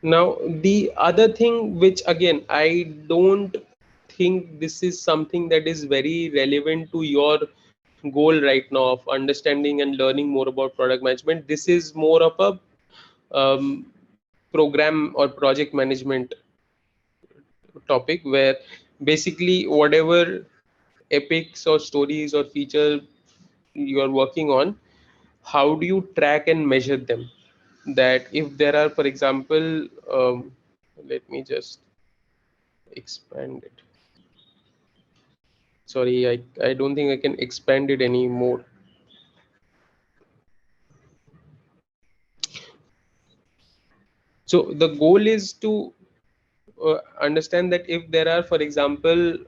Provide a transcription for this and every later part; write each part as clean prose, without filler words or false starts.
Now, the other thing, which again, I don't think this is something that is very relevant to your goal right now of understanding and learning more about product management. This is more of a program or project management topic, where basically whatever epics or stories or feature you are working on, how do you track and measure them? That if there are, for example, let me just expand it. Sorry, I don't think I can expand it anymore. So the goal is to understand that if there are, for example,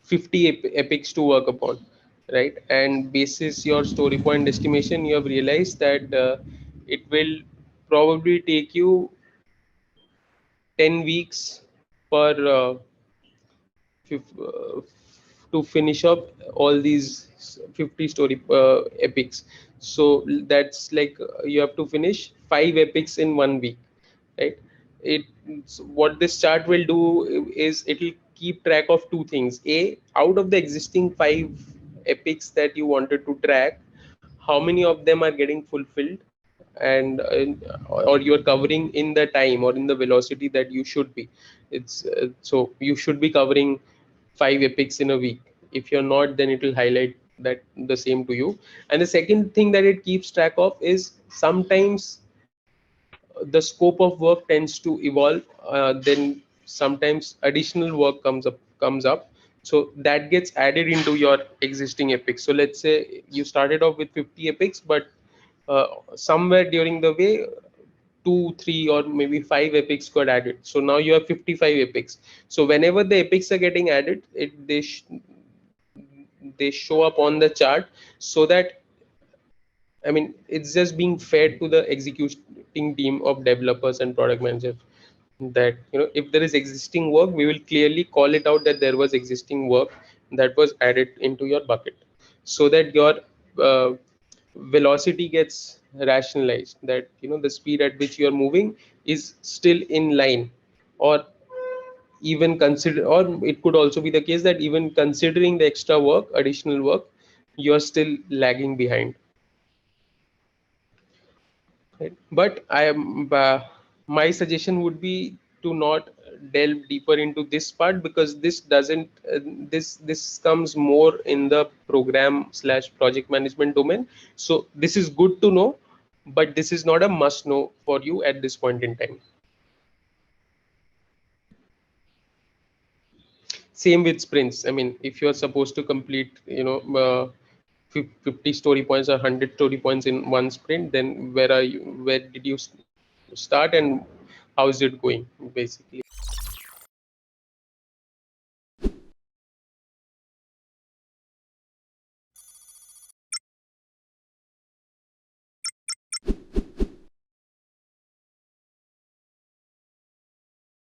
50 epics to work upon, right? And basis your story point estimation, you have realized that it will probably take you 10 weeks per to finish up all these 50 story epics. So that's like you have to finish 5 epics in 1 week, right? it what this chart will do is it will keep track of two things: a, out of the existing 5 epics that you wanted to track, how many of them are getting fulfilled, and or you are covering in the time or in the velocity that you should be. It's so you should be covering 5 epics in a week. If you're not, then it will highlight that the same to you. And the second thing that it keeps track of is sometimes the scope of work tends to evolve, then sometimes additional work comes up, so that gets added into your existing epics. So let's say you started off with 50 epics, but somewhere during the way, 2 3 or maybe 5 epics got added, so now you have 55 epics. So whenever the epics are getting added, they show up on the chart, so that, I mean, it's just being fed to the executing team of developers and product managers, that if there is existing work, we will clearly call it out that there was existing work that was added into your bucket, so that your uh, velocity gets rationalized, that the speed at which you are moving is still in line, or even consider, or it could also be the case that even considering the extra work, additional work, you are still lagging behind, right? But I am my suggestion would be to not delve deeper into this part, because this doesn't this comes more in the program slash project management domain. So this is good to know, but this is not a must know for you at this point in time. Same with sprints. I mean, if you are supposed to complete 50 story points or 100 story points in one sprint, then where did you start, and how is it going, basically?